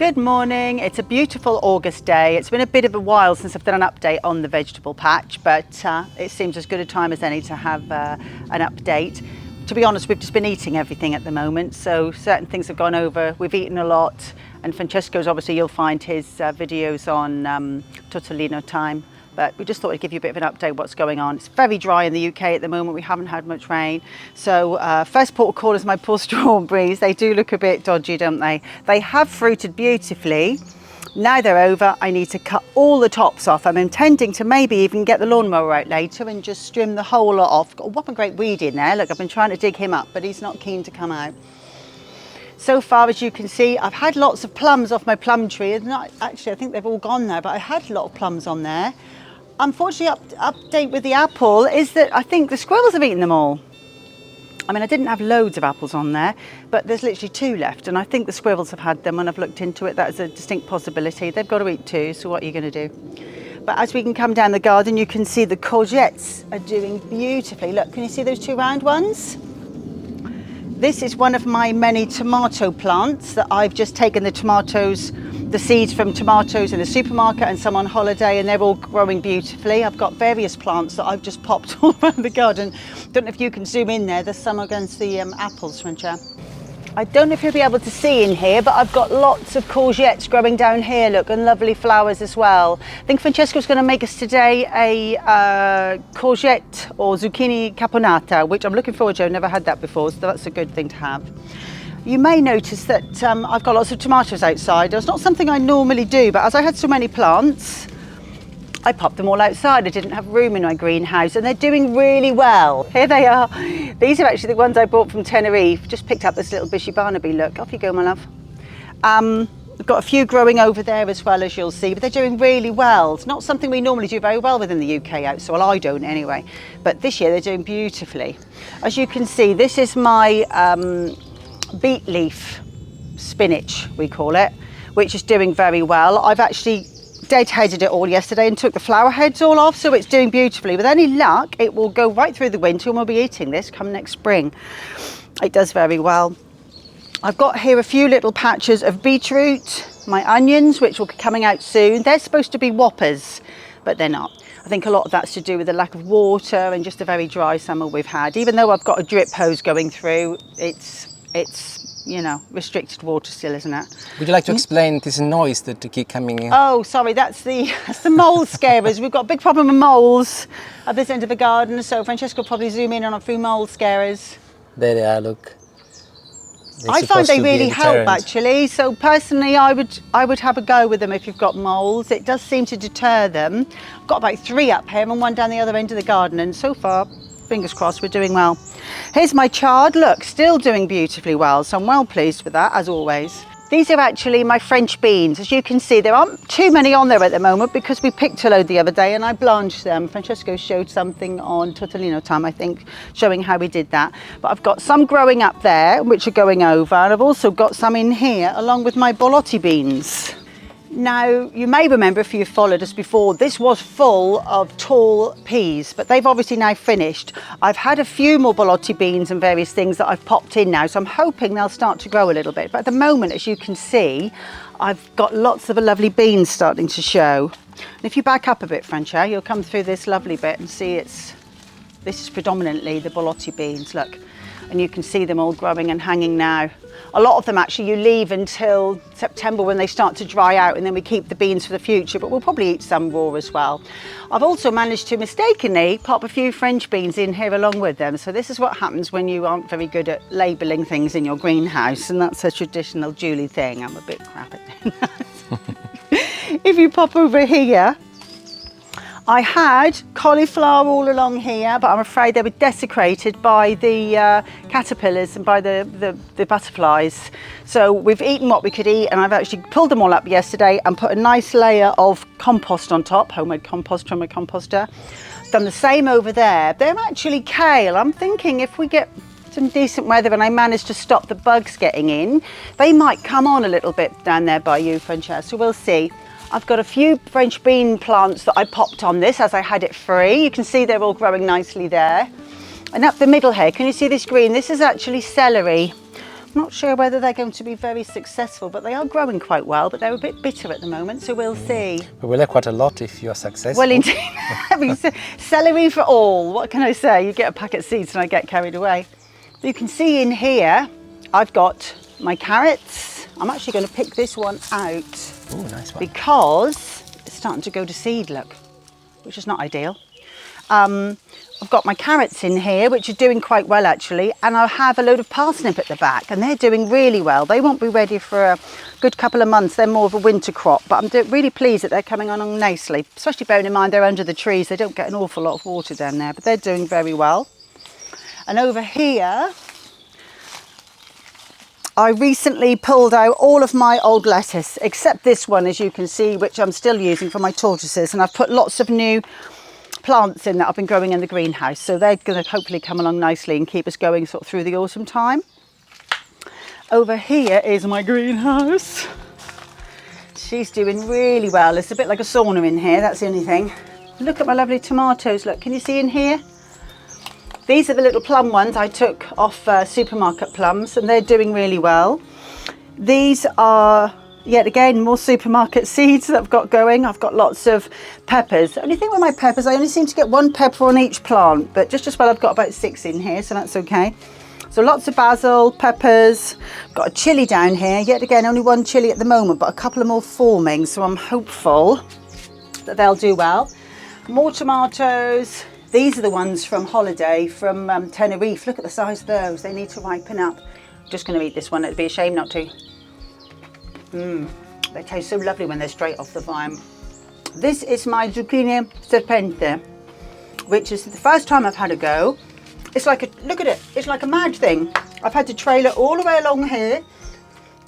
Good morning. It's a beautiful August day. It's been a bit of a while since I've done an update on the vegetable patch, but it seems as good a time as any to have an update. To be honest, we've just been eating everything at the moment, so certain things have gone over. We've eaten a lot, and Francesco's, obviously you'll find his videos on tortellino time. But we just thought I'd give you a bit of an update what's going on. It's very dry in the UK at the moment. We haven't had much rain. So first port of call is my poor strawberries. They do look a bit dodgy, don't they? They have fruited beautifully. Now they're over, I need to cut all the tops off. I'm intending to maybe even get the lawnmower out later and just trim the whole lot off. Got a whopping great weed in there. Look, I've been trying to dig him up, but he's not keen to come out. So far, as you can see, I've had lots of plums off my plum tree. Actually, I think they've all gone now, but I had a lot of plums on there. Unfortunately, update with the apple is that I think the squirrels have eaten them all. I mean, I didn't have loads of apples on there, but there's literally 2 left, and I think the squirrels have had them. When I've looked into it, that is a distinct possibility. They've got to eat too, so what are you going to do? But as we can come down the garden, you can see the courgettes are doing beautifully. Look, can you see those 2 round ones? This is one of my many tomato plants that I've just taken the seeds from tomatoes in the supermarket and some on holiday, and they're all growing beautifully. I've got various plants that I've just popped all around the garden. Don't know if you can zoom in there. There's some against the apples, Francia. I don't know if you'll be able to see in here, but I've got lots of courgettes growing down here, look, and lovely flowers as well. I think Francesco's going to make us today a courgette or zucchini caponata, which I'm looking forward to. I've never had that before, so that's a good thing to have. You may notice that I've got lots of tomatoes outside. It's not something I normally do, but as I had so many plants, I popped them all outside. I didn't have room in my greenhouse, and they're doing really well. Here they are. These are actually the ones I bought from Tenerife. Just picked up this little bushy Barnaby. Look, off you go, my love. We've got a few growing over there as well, as you'll see, but they're doing really well. It's not something we normally do very well within the UK out, so well, I don't anyway. But this year they're doing beautifully. As you can see, this is my beet leaf spinach, we call it, which is doing very well. I've actually deadheaded it all yesterday and took the flower heads all off, so it's doing beautifully. With any luck, it will go right through the winter and we'll be eating this come next spring. It does very well. I've got here a few little patches of beetroot, my onions, which will be coming out soon. They're supposed to be whoppers, but they're not. I think a lot of that's to do with the lack of water and just a very dry summer we've had. Even though I've got a drip hose going through, it's you know, restricted water still, isn't it? Would you like to explain this noise that keep coming in? Oh, sorry, that's the mole scarers. We've got a big problem with moles at this end of the garden, so Francesco will probably zoom in on a few mole scarers. There they are, look. I find they really help, actually. So personally, I would have a go with them if you've got moles. It does seem to deter them. I've got about 3 up here and 1 down the other end of the garden, and so far, fingers crossed, we're doing well. Here's my chard, look, still doing beautifully well, so I'm well pleased with that, as always. These are actually my French beans. As you can see, there aren't too many on there at the moment because we picked a load the other day and I blanched them. Francesco showed something on tortellino time, I think, showing how we did that. But I've got some growing up there, which are going over, and I've also got some in here, along with my borlotti beans. Now, you may remember if you've followed us before, this was full of tall peas, but they've obviously now finished. I've had a few more borlotti beans and various things that I've popped in now, so I'm hoping they'll start to grow a little bit. But at the moment, as you can see, I've got lots of lovely beans starting to show. And if you back up a bit, Francia, you'll come through this lovely bit and see this is predominantly the borlotti beans, look. And you can see them all growing and hanging now. A lot of them actually you leave until September when they start to dry out, and then we keep the beans for the future, but we'll probably eat some raw as well. I've also managed to mistakenly pop a few French beans in here along with them. So this is what happens when you aren't very good at labelling things in your greenhouse, and that's a traditional Julie thing. I'm a bit crap at doing that. If you pop over here, I had cauliflower all along here, but I'm afraid they were desecrated by the caterpillars and by the butterflies. So we've eaten what we could eat, and I've actually pulled them all up yesterday and put a nice layer of compost on top, homemade compost from a composter. Done the same over there. They're actually kale. I'm thinking if we get some decent weather and I manage to stop the bugs getting in, they might come on a little bit down there by you, Francesca, so we'll see. I've got a few French bean plants that I popped on this as I had it free. You can see they're all growing nicely there. And up the middle here, can you see this green? This is actually celery. Not sure whether they're going to be very successful, but they are growing quite well, but they're a bit bitter at the moment, so we'll see. But we'll have quite a lot if you're successful. Well, indeed. I mean, celery for all. What can I say? You get a packet of seeds and I get carried away. You can see in here, I've got my carrots. I'm actually going to pick this one out. Ooh, nice one. Because it's starting to go to seed, look, which is not ideal. I've got my carrots in here, which are doing quite well actually, and I have a load of parsnip at the back, and they're doing really well. They won't be ready for a good couple of months. They're more of a winter crop, but I'm really pleased that they're coming along nicely, especially bearing in mind they're under the trees. They don't get an awful lot of water down there, but they're doing very well. And over here, I recently pulled out all of my old lettuce, except this one, as you can see, which I'm still using for my tortoises, and I've put lots of new plants in that I've been growing in the greenhouse, so they're going to hopefully come along nicely and keep us going sort of through the autumn time. Over here is my greenhouse. She's doing really well. It's a bit like a sauna in here, that's the only thing. Look at my lovely tomatoes. Look, can you see in here? These are the little plum ones I took off supermarket plums, and they're doing really well. These are yet again more supermarket seeds that I've got going. I've got lots of peppers. The only thing with my peppers, I only seem to get one pepper on each plant, but just as well I've got about 6 in here, so that's okay. So lots of basil, peppers. I've got a chilli down here. Yet again, only one chilli at the moment, but a couple of more forming, so I'm hopeful that they'll do well. More tomatoes. These are the ones from holiday from Tenerife. Look at the size of those. They need to ripen up. I'm just going to eat this one. It'd be a shame not to. They taste so lovely when they're straight off the vine. This is my Zucchini serpente, which is the first time I've had a go. It's like look at it, it's like a mad thing. I've had to trail it all the way along here.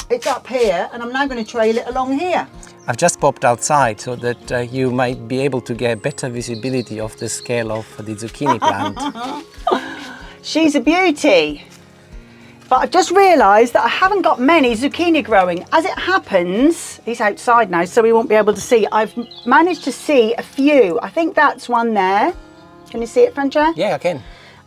It's up here, and I'm now going to trail it along here. I've just popped outside so that you might be able to get better visibility of the scale of the zucchini plant. She's a beauty. But I've just realised that I haven't got many zucchini growing. As it happens, he's outside now, so we won't be able to see. I've managed to see a few. I think that's one there. Can you see it, Francia? Yeah, I can.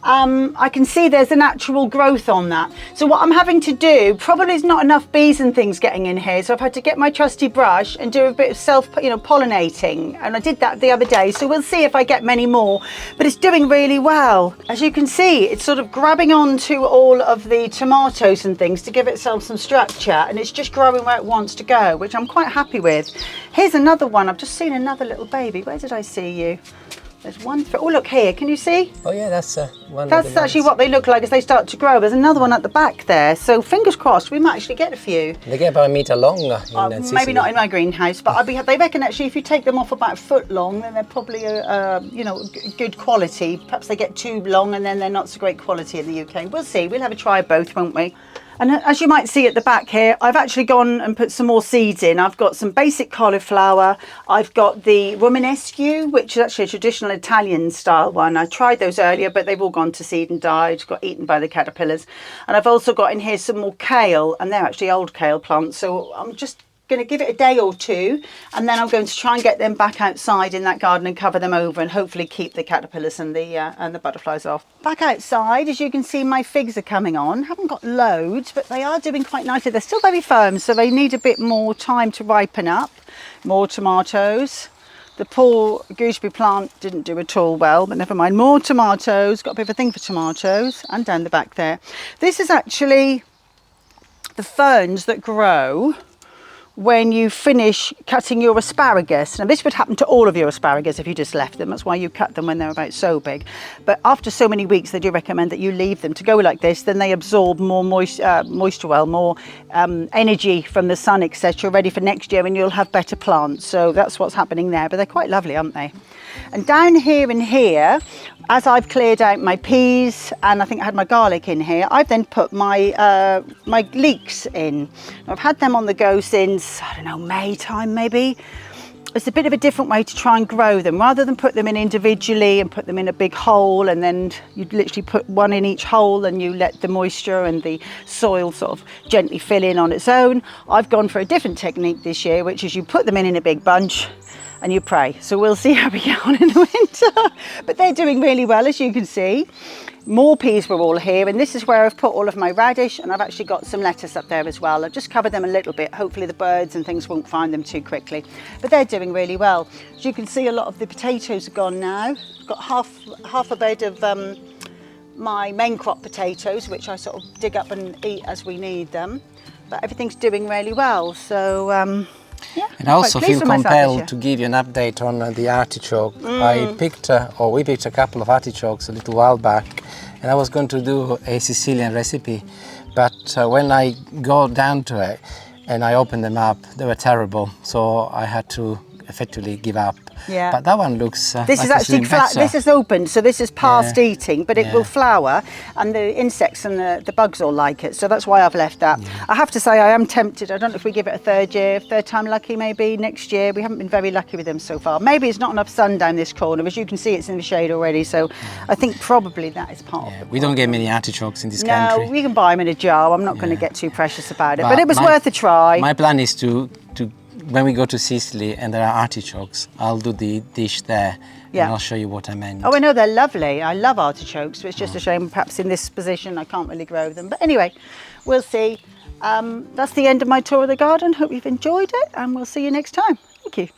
I can see there's a natural growth on that. So what I'm having to do, probably is not enough bees and things getting in here. So I've had to get my trusty brush and do a bit of pollinating. And I did that the other day. So we'll see if I get many more, but it's doing really well. As you can see, it's sort of grabbing onto all of the tomatoes and things to give itself some structure. And it's just growing where it wants to go, which I'm quite happy with. Here's another one. I've just seen another little baby. Where did I see you? There's one, oh look here, can you see? Oh yeah, that's one. That's actually what they look like as they start to grow. There's another one at the back there, so fingers crossed we might actually get a few. They get about a metre long in maybe not in my greenhouse, but they reckon actually if you take them off about a foot long, then they're probably good quality. Perhaps they get too long and then they're not so great quality in the UK. We'll see, we'll have a try of both, won't we? And as you might see at the back here, I've actually gone and put some more seeds in. I've got some basic cauliflower. I've got the Romanesque, which is actually a traditional Italian style one. I tried those earlier, but they've all gone to seed and died, got eaten by the caterpillars. And I've also got in here some more kale, and they're actually old kale plants. So I'm just going to give it a day or two, and then I'm going to try and get them back outside in that garden and cover them over and hopefully keep the caterpillars and the butterflies off. Back outside, as you can see, my figs are coming on. Haven't got loads, but they are doing quite nicely. They're still very firm, so they need a bit more time to ripen up. More tomatoes. The poor gooseberry plant didn't do at all well, but never mind. More tomatoes. Got a bit of a thing for tomatoes. And down the back there. This is actually the ferns that grow when you finish cutting your asparagus. Now this would happen to all of your asparagus if you just left them. That's why you cut them when they're about so big. But after so many weeks, they do recommend that you leave them to go like this. Then they absorb more moisture, more energy from the sun, etc., ready for next year, and you'll have better plants. So that's what's happening there. But they're quite lovely, aren't they? And down here and here, as I've cleared out my peas, and I think I had my garlic in here, I've then put my my leeks in. I've had them on the go since, I don't know, May time maybe. It's a bit of a different way to try and grow them. Rather than put them in individually and put them in a big hole, and then you literally put one in each hole and you let the moisture and the soil sort of gently fill in on its own. I've gone for a different technique this year, which is you put them in a big bunch and you pray. So we'll see how we get on in the winter. But they're doing really well, as you can see. More peas were all here, and this is where I've put all of my radish, and I've actually got some lettuce up there as well. I've just covered them a little bit. Hopefully the birds and things won't find them too quickly, but they're doing really well. As you can see, a lot of the potatoes are gone now. I've got half a bed of my main crop potatoes, which I sort of dig up and eat as we need them, but everything's doing really well. So yeah, and I also feel compelled to give you an update on the artichoke. I picked, or we picked a couple of artichokes a little while back, and I was going to do a Sicilian recipe, but when I go down to it and I opened them up, they were terrible, so I had to effectively give up. Yeah. But that one looks this is actually this is open, so this is past eating, but it will flower, and the insects and the bugs all like it, so that's why I've left that. I have to say I am tempted. I don't know if we give it a third time lucky maybe next year. We haven't been very lucky with them so far. Maybe it's not enough sun down this corner. As you can see, it's in the shade already, so I think probably that is part of it. We don't get many artichokes in this country. No, we can buy them in a jar. I'm not going to get too precious about it, but it was worth a try. My plan is to when we go to Sicily and there are artichokes, I'll do the dish there, and I'll show you what I meant. Oh, I know, they're lovely. I love artichokes, but it's just a shame perhaps in this position I can't really grow them. But anyway, we'll see. That's the end of my tour of the garden. Hope you've enjoyed it, and we'll see you next time. Thank you.